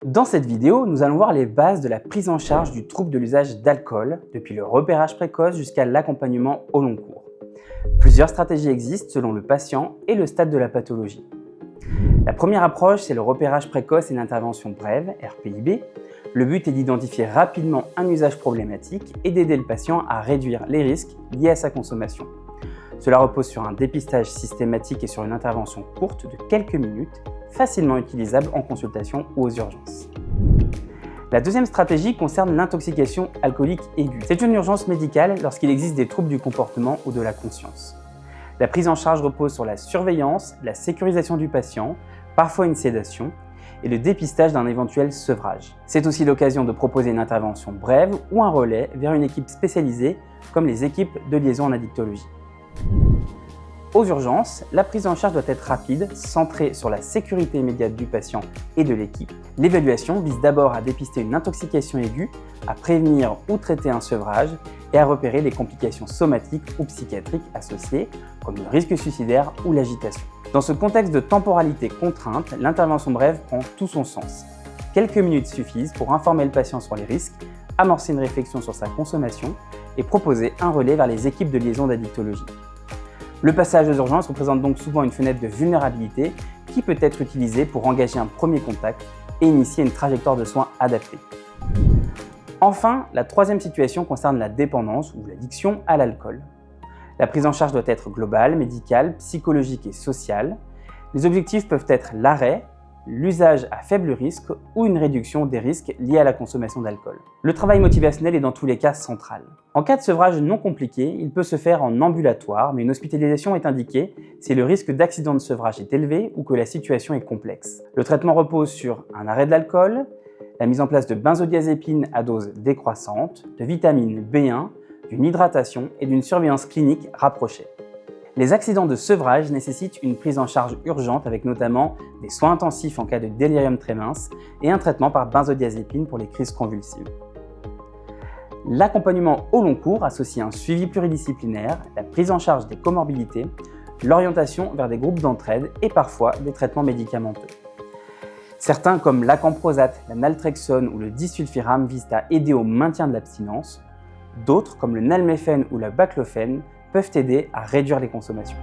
Dans cette vidéo, nous allons voir les bases de la prise en charge du trouble de l'usage d'alcool, depuis le repérage précoce jusqu'à l'accompagnement au long cours. Plusieurs stratégies existent selon le patient et le stade de la pathologie. La première approche, c'est le repérage précoce et l'intervention brève, RPIB. Le but est d'identifier rapidement un usage problématique et d'aider le patient à réduire les risques liés à sa consommation. Cela repose sur un dépistage systématique et sur une intervention courte de quelques minutes, facilement utilisable en consultation ou aux urgences. La deuxième stratégie concerne l'intoxication alcoolique aiguë. C'est une urgence médicale lorsqu'il existe des troubles du comportement ou de la conscience. La prise en charge repose sur la surveillance, la sécurisation du patient, parfois une sédation, et le dépistage d'un éventuel sevrage. C'est aussi l'occasion de proposer une intervention brève ou un relais vers une équipe spécialisée comme les équipes de liaison en addictologie. Aux urgences, la prise en charge doit être rapide, centrée sur la sécurité immédiate du patient et de l'équipe. L'évaluation vise d'abord à dépister une intoxication aiguë, à prévenir ou traiter un sevrage et à repérer les complications somatiques ou psychiatriques associées, comme le risque suicidaire ou l'agitation. Dans ce contexte de temporalité contrainte, l'intervention brève prend tout son sens. Quelques minutes suffisent pour informer le patient sur les risques, amorcer une réflexion sur sa consommation et proposer un relais vers les équipes de liaison d'addictologie. Le passage aux urgences représente donc souvent une fenêtre de vulnérabilité qui peut être utilisée pour engager un premier contact et initier une trajectoire de soins adaptée. Enfin, la troisième situation concerne la dépendance ou l'addiction à l'alcool. La prise en charge doit être globale, médicale, psychologique et sociale. Les objectifs peuvent être l'arrêt, l'usage à faible risque ou une réduction des risques liés à la consommation d'alcool. Le travail motivationnel est dans tous les cas central. En cas de sevrage non compliqué, il peut se faire en ambulatoire, mais une hospitalisation est indiquée si le risque d'accident de sevrage est élevé ou que la situation est complexe. Le traitement repose sur un arrêt de l'alcool, la mise en place de benzodiazépines à dose décroissante, de vitamine B1, d'une hydratation et d'une surveillance clinique rapprochée. Les accidents de sevrage nécessitent une prise en charge urgente avec notamment des soins intensifs en cas de délirium tremens et un traitement par benzodiazépine pour les crises convulsives. L'accompagnement au long cours associe un suivi pluridisciplinaire, la prise en charge des comorbidités, l'orientation vers des groupes d'entraide et parfois des traitements médicamenteux. Certains comme l'acamprosate, la naltrexone ou le disulfiram visent à aider au maintien de l'abstinence. D'autres comme le nalméphène ou le baclofène peuvent aider à réduire les consommations.